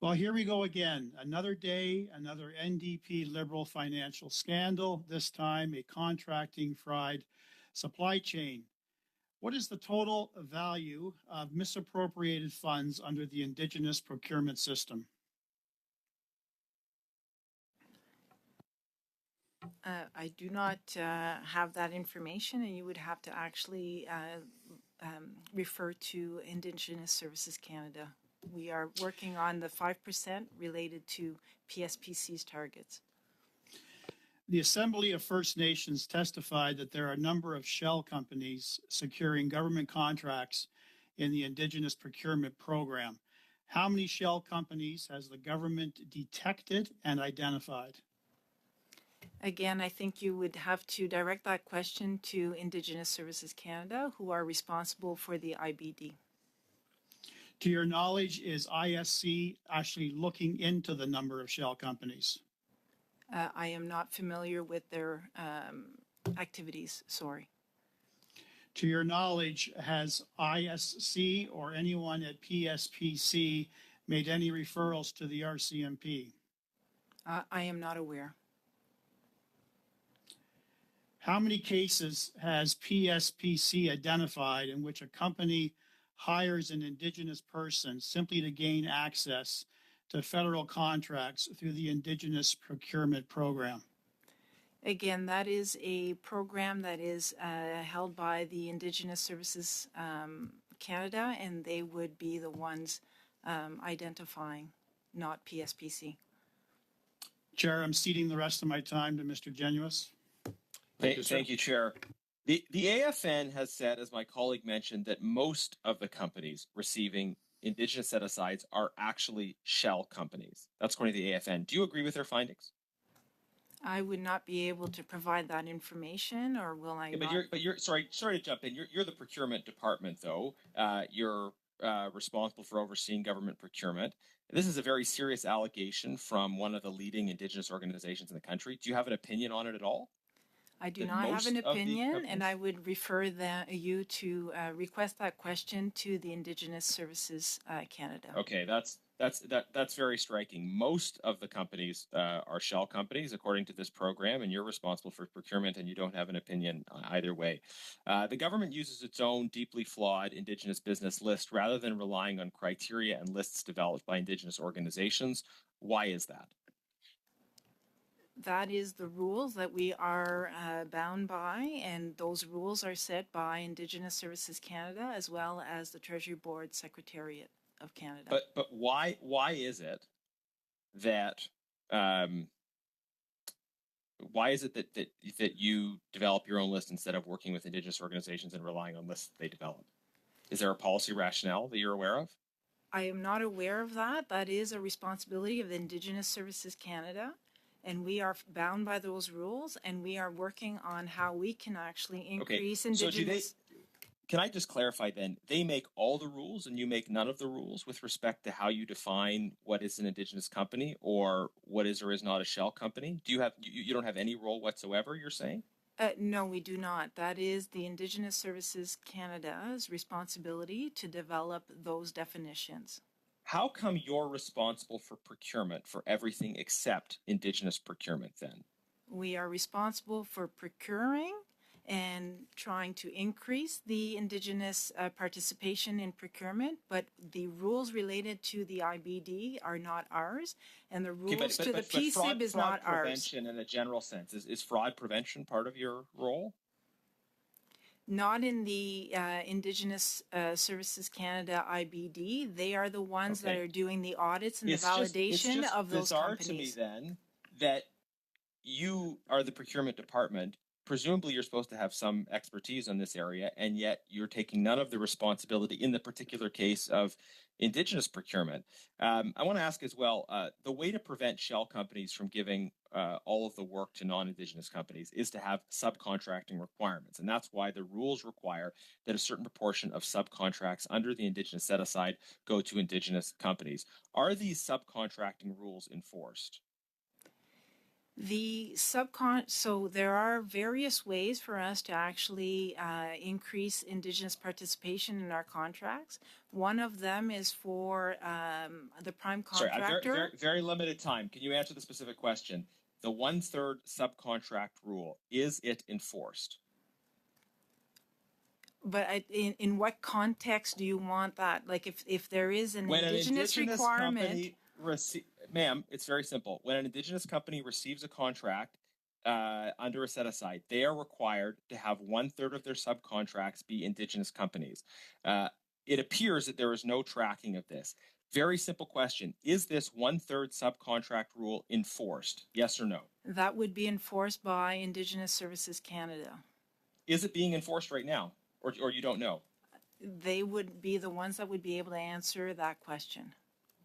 Well, here we go again. Another day, another NDP-Liberal financial scandal, this time a contracting fraud supply chain. What is the total value of misappropriated funds under the Indigenous procurement system? I do not have that information, and you would have to actually refer to Indigenous Services Canada. We are working on the 5% related to PSPC's targets. The Assembly of First Nations testified that there are a number of shell companies securing government contracts in the Indigenous Procurement Program. How many shell companies has the government detected and identified? Again, I think you would have to direct that question to Indigenous Services Canada, who are responsible for the IBD. To your knowledge, is ISC actually looking into the number of shell companies? I am not familiar with their activities, sorry. To your knowledge, has ISC or anyone at PSPC made any referrals to the RCMP? I am not aware. How many cases has PSPC identified in which a company hires an Indigenous person simply to gain access to federal contracts through the Indigenous Procurement Program? Again, that is a program that is held by the Indigenous Services Canada, and they would be the ones identifying, not PSPC. Chair, I'm ceding the rest of my time to Mr. Genuis. Thank you, Chair. The AFN has said, as my colleague mentioned, that most of the companies receiving Indigenous set-asides are actually shell companies. That's according to the AFN. Do you agree with their findings? I would not be able to provide that information, or will I? Yeah, but you're sorry to jump in. You're the procurement department, though. You're responsible for overseeing government procurement. This is a very serious allegation from one of the leading Indigenous organizations in the country. Do you have an opinion on it at all? I do not have an opinion, and I would refer you to request that question to the Indigenous Services Canada. Okay, that's very striking. Most of the companies are shell companies, according to this program, and you're responsible for procurement, and you don't have an opinion either way. The government uses its own deeply flawed Indigenous business list rather than relying on criteria and lists developed by Indigenous organizations. Why is that? That is the rules that we are bound by, and those rules are set by Indigenous Services Canada as well as the Treasury Board Secretariat of Canada. But why is it that that you develop your own list instead of working with Indigenous organizations and relying on lists that they develop? Is there a policy rationale that you're aware of? I am not aware of that. That is a responsibility of the Indigenous Services Canada. And we are bound by those rules, and we are working on how we can actually increase Indigenous. Can I just clarify then? They make all the rules, and you make none of the rules with respect to how you define what is an Indigenous company or what is or is not a shell company. Do you have you don't have any role whatsoever? You're saying? No, we do not. That is the Indigenous Services Canada's responsibility to develop those definitions. How come you're responsible for procurement for everything except Indigenous procurement then? We are responsible for procuring and trying to increase the Indigenous participation in procurement, but the rules related to the IBD are not ours, and the rules to the PSIB is not ours. Fraud prevention in a general sense, is fraud prevention part of your role? Not in the Indigenous Services Canada IBD. They are the ones that are doing the audits and the validation of those companies. It's bizarre to me then that you are the procurement department. Presumably you're supposed to have some expertise on this area, and yet you're taking none of the responsibility in the particular case of Indigenous procurement. I want to ask as well, the way to prevent shell companies from giving all of the work to non-Indigenous companies is to have subcontracting requirements. And that's why the rules require that a certain proportion of subcontracts under the Indigenous set-aside go to Indigenous companies. Are these subcontracting rules enforced? So there are various ways for us to actually increase Indigenous participation in our contracts. One of them is for the prime Sorry, I'm contractor. very limited time. Can you answer the specific question? The 1/3 subcontract rule, is it enforced? But in what context do you want that? Like if there is an When an Indigenous Indigenous requirement, company ma'am, it's very simple. When an Indigenous company receives a contract under a set aside, they are required to have 1/3 of their subcontracts be Indigenous companies. It appears that there is no tracking of this. Very simple question. Is this 1/3 subcontract rule enforced? Yes or no? that would be enforced by Indigenous Services Canada. Is it being enforced right now? Or you don't know? They would be the ones that would be able to answer that question.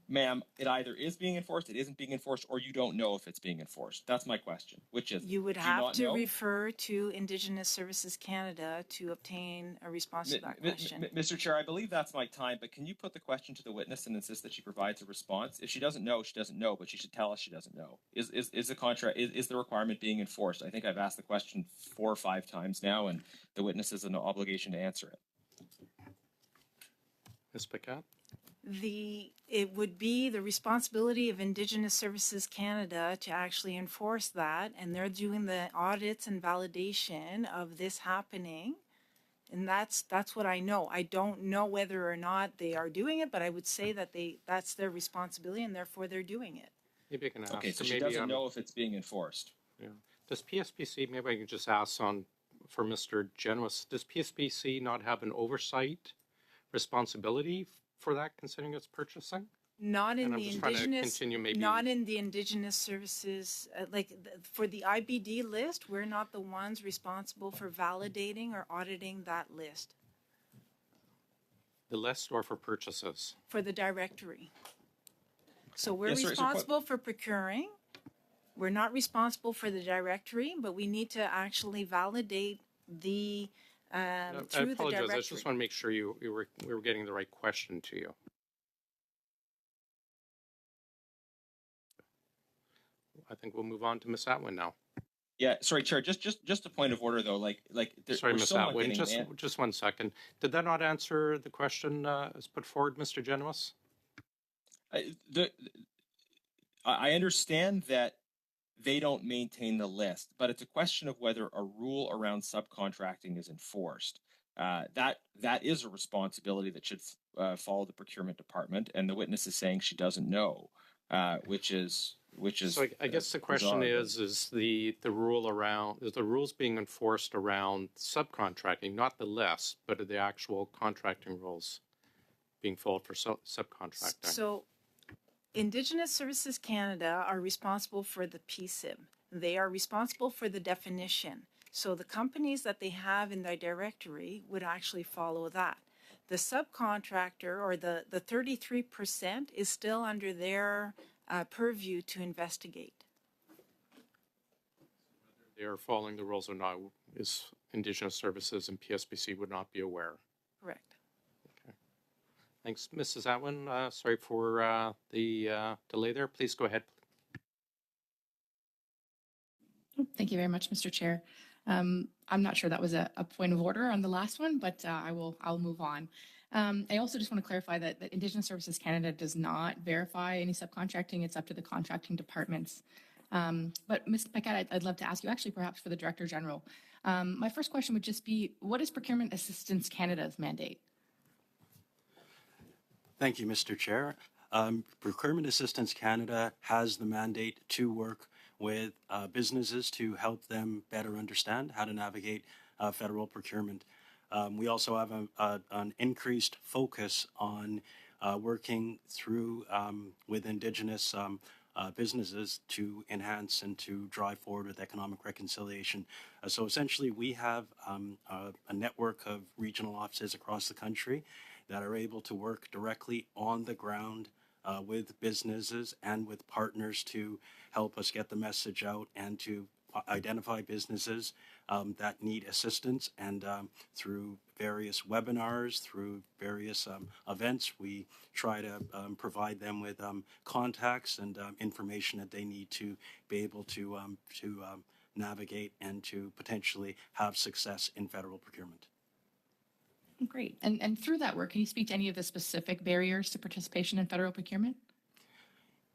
Ma'am, it either is being enforced, it isn't being enforced, or you don't know if it's being enforced. That's my question. Which is it? You would Do have not to know? refer to Indigenous Services Canada to obtain a response to that question. Mr. Chair, I believe that's my time, but can you put the question to the witness and insist that she provides a response? If she doesn't know, she doesn't know, but she should tell us she doesn't know. Is the requirement being enforced? I think I've asked the question 4 or 5 times now, and the witness has an obligation to answer it. Ms. Paquette? It would be the responsibility of Indigenous Services Canada to actually enforce that, and they're doing the audits and validation of this happening. And that's what I know. I don't know whether or not they are doing it, but I would say that that's their responsibility, and therefore they're doing it. Maybe I can ask. Okay, so she doesn't know if it's being enforced. Yeah. Does PSPC, maybe I can just ask for Mr. Genuis, does PSPC not have an oversight responsibility for that, considering its purchasing? Not in And I'm the just trying to Indigenous, continue maybe- not in the Indigenous Services, for the IBD list, we're not the ones responsible for validating or auditing that list The list or for purchases? for the directory. So we're Yes, sir, responsible for procuring. We're not responsible for the directory, but we need to actually validate the I through the apologize. directory. I just want to make sure we were getting the right question to you. I think we'll move on to Ms. Atwin now. Yeah, sorry, Chair. Just a point of order though. Sorry, we're Ms. still not Atwin. getting Just 1 second. Did that not answer the question as put forward, Mr. Genuis? I understand that they don't maintain the list, but it's a question of whether a rule around subcontracting is enforced. That is a responsibility that should follow the procurement department, and the witness is saying she doesn't know, which is. So I guess the question bizarre, is the rules being enforced around subcontracting, not the list, but the actual contracting rules being followed for subcontracting? So Indigenous Services Canada are responsible for the PSIB. They are responsible for the definition. So the companies that they have in their directory would actually follow that. The subcontractor or the 33% is still under their purview to investigate. They are following the rules or not is Indigenous Services and PSPC would not be aware. Correct. Thanks, Mrs. Atwin. Sorry for the delay there. Please go ahead. Thank you very much, Mr. Chair. I'm not sure that was a point of order on the last one, but I'll move on. I also just want to clarify that Indigenous Services Canada does not verify any subcontracting. It's up to the contracting departments. But Ms. Paquette, I'd love to ask you, actually, perhaps for the Director General. My first question would just be, what is Procurement Assistance Canada's mandate? Thank you, Mr. Chair. Procurement Assistance Canada has the mandate to work with businesses to help them better understand how to navigate federal procurement. We also have an increased focus on working through with Indigenous businesses to enhance and to drive forward with economic reconciliation. So essentially, we have a network of regional offices across the country that are able to work directly on the ground with businesses and with partners to help us get the message out and to identify businesses that need assistance. And through various webinars, through various events, we try to provide them with contacts and information that they need to be able to navigate and to potentially have success in federal procurement. Great. And through that work, can you speak to any of the specific barriers to participation in federal procurement?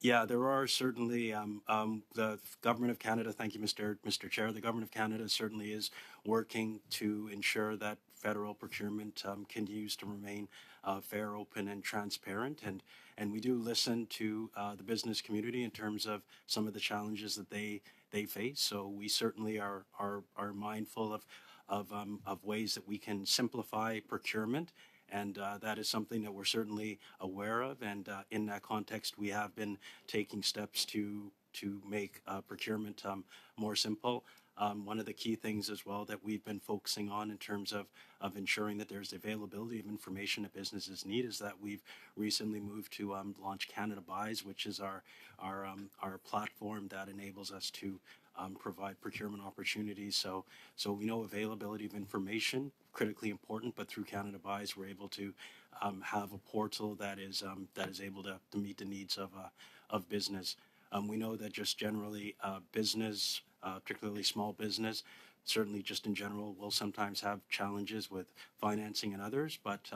Yeah, there are certainly the government of Canada. Thank you, Mr. Chair. The government of Canada certainly is working to ensure that federal procurement continues to remain fair, open, and transparent. And we do listen to the business community in terms of some of the challenges that they face. So we certainly are mindful of ways that we can simplify procurement. And that is something that we're certainly aware of. And in that context, we have been taking steps to make procurement more simple. One of the key things as well that we've been focusing on in terms of ensuring that there's availability of information that businesses need is that we've recently moved to launch Canada Buys, which is our platform that enables us to provide procurement opportunities. So we know availability of information critically important, but through Canada Buys, we're able to have a portal that is able to meet the needs of business. We know that just generally business, particularly small business, certainly just in general, will sometimes have challenges with financing and others, but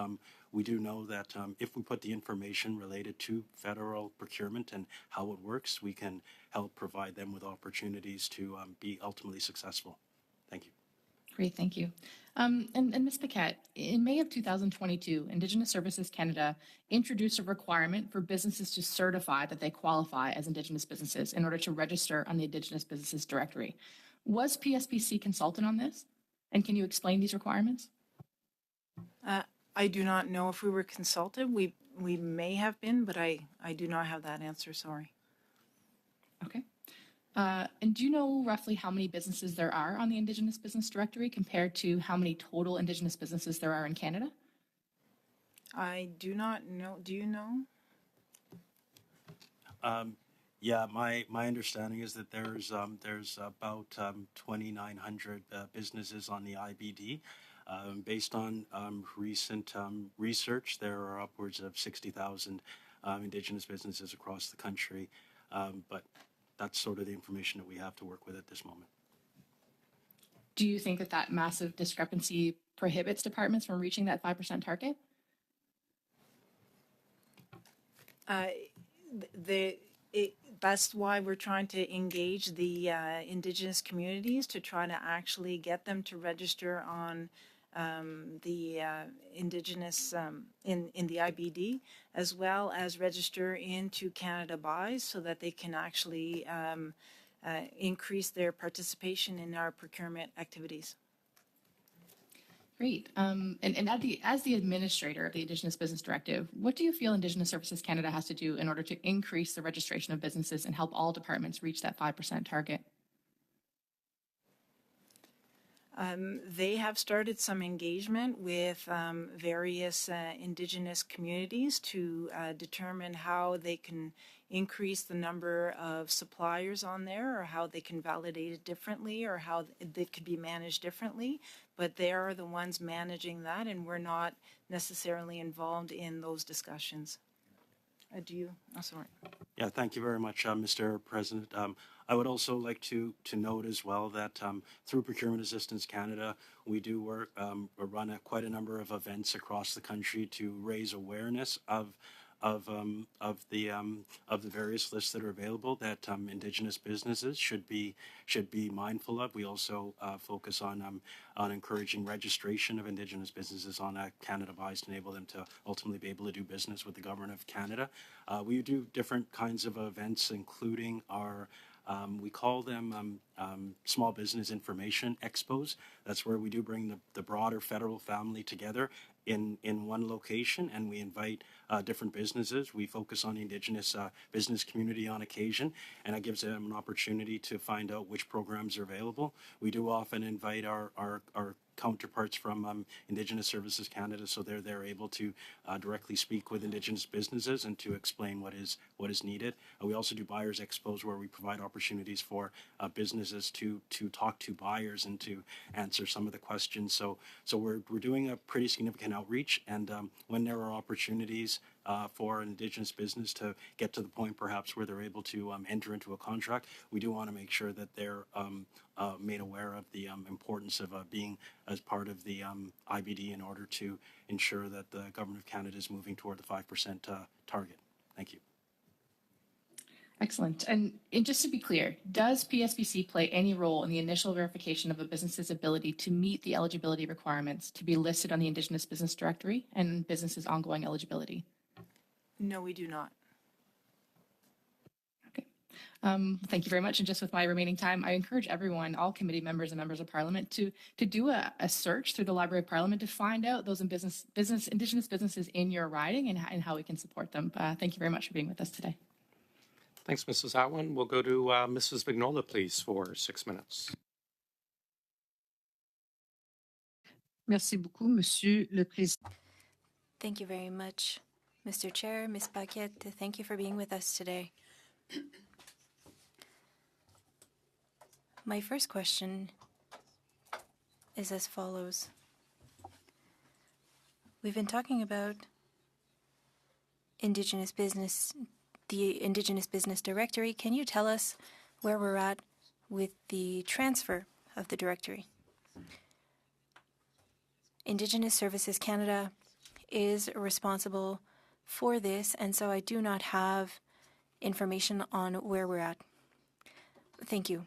we do know that if we put the information related to federal procurement and how it works, we can help provide them with opportunities to be ultimately successful. Thank you. Great, thank you. And Ms. Paquette, in May of 2022, Indigenous Services Canada introduced a requirement for businesses to certify that they qualify as Indigenous businesses in order to register on the Indigenous Businesses Directory. Was PSPC consulted on this? And can you explain these requirements? I do not know if we were consulted. We may have been, but I do not have that answer, sorry. Okay. And do you know roughly how many businesses there are on the Indigenous Business Directory compared to how many total Indigenous businesses there are in Canada? I do not know. Do you know? Yeah, my understanding is that there's about 2,900 businesses on the IBD. Based on recent research, there are upwards of 60,000 Indigenous businesses across the country, but that's sort of the information that we have to work with at this moment. Do you think that that massive discrepancy prohibits departments from reaching that 5% target? That's why we're trying to engage the Indigenous communities to try to actually get them to register on the Indigenous in the IBD, as well as register into Canada Buys so that they can actually increase their participation in our procurement activities. Great. And as the administrator of the Indigenous Business Directive, what do you feel Indigenous Services Canada has to do in order to increase the registration of businesses and help all departments reach that 5% target? They have started some engagement with various Indigenous communities to determine how they can increase the number of suppliers on there, or how they can validate it differently, or how it could be managed differently. But they are the ones managing that, and we're not necessarily involved in those discussions. Do you? Oh, sorry. Yeah, thank you very much, Mr. President. I would also like to note as well that through Procurement Assistance Canada, we do work run quite a number of events across the country to raise awareness of the various lists that are available that Indigenous businesses should be mindful of. We also focus on encouraging registration of Indigenous businesses on Canada Buys to enable them to ultimately be able to do business with the Government of Canada. We do different kinds of events, including our we call them small business information expos. That's where we do bring the broader federal family together in one location, and we invite different businesses. We focus on the Indigenous business community on occasion, and that gives them an opportunity to find out which programs are available. We do often invite our counterparts from Indigenous Services Canada, so they're able to directly speak with Indigenous businesses and to explain what is needed. We also do buyers expos, where we provide opportunities for businesses to talk to buyers and to answer some of the questions. So we're doing a pretty significant outreach, and when there are opportunities for an Indigenous business to get to the point perhaps where they're able to enter into a contract, we do want to make sure that they're made aware of the importance of being as part of the IBD in order to ensure that the Government of Canada is moving toward the 5% target. Thank you. Excellent. And just to be clear, does PSPC play any role in the initial verification of a business's ability to meet the eligibility requirements to be listed on the Indigenous Business Directory and business's ongoing eligibility? No, we do not. Okay. Thank you very much. And just with my remaining time, I encourage everyone, all committee members and members of Parliament, to do a search through the Library of Parliament to find out those Indigenous businesses in your riding and how we can support them. Thank you very much for being with us today. Thanks, Mrs. Atwin. We'll go to Mrs. Vignola, please, for 6 minutes. Merci beaucoup, Monsieur le Président. Thank you very much, Mr. Chair, Ms. Paquette. Thank you for being with us today. My first question is as follows. We've been talking about Indigenous business, the Indigenous Business Directory. Can you tell us where we're at with the transfer of the directory? Indigenous Services Canada is responsible for this, and so I do not have information on where we're at. Thank you.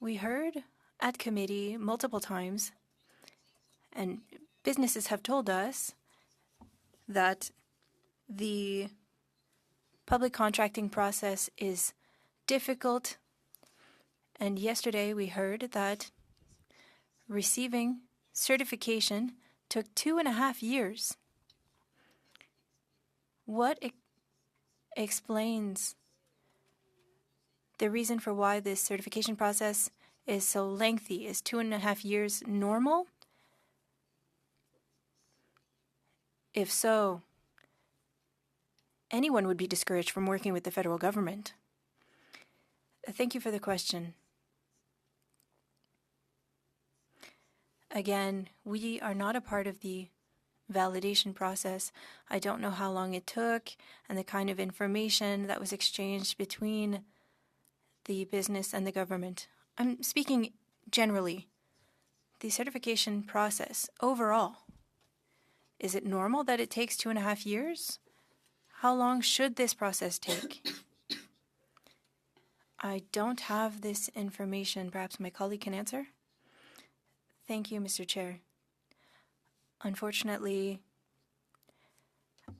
We heard at committee multiple times, and businesses have told us that the public contracting process is difficult, and yesterday we heard that receiving certification took 2.5 years. What explains the reason for why this certification process is so lengthy? Is 2.5 years normal? If so, anyone would be discouraged from working with the federal government. Thank you for the question. Again, we are not a part of the validation process. I don't know how long it took and the kind of information that was exchanged between the business and the government. I'm speaking generally. The certification process overall, is it normal that it takes 2.5 years? How long should this process take? I don't have this information. Perhaps my colleague can answer? Thank you, Mr. Chair. Unfortunately,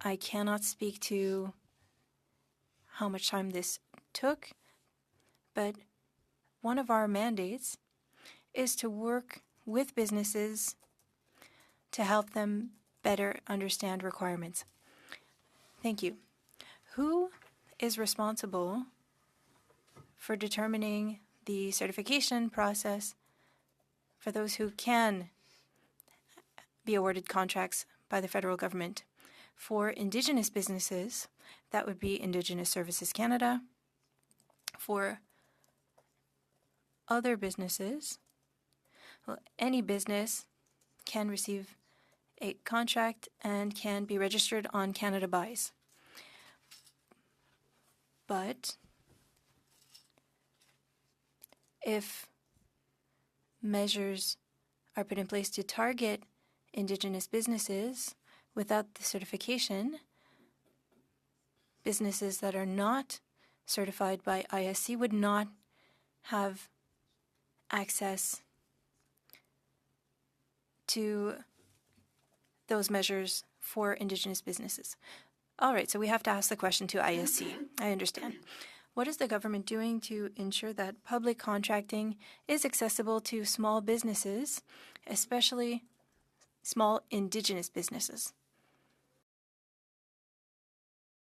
I cannot speak to how much time this took, but one of our mandates is to work with businesses to help them better understand requirements. Thank you. Who is responsible for determining the certification process for those who can be awarded contracts by the federal government? For Indigenous businesses, that would be Indigenous Services Canada. For other businesses, well, any business can receive a contract and can be registered on Canada Buys. But if measures are put in place to target Indigenous businesses without the certification, businesses that are not certified by ISC would not have access to those measures for Indigenous businesses. All right, so we have to ask the question to ISC. I understand. What is the government doing to ensure that public contracting is accessible to small businesses, especially small Indigenous businesses?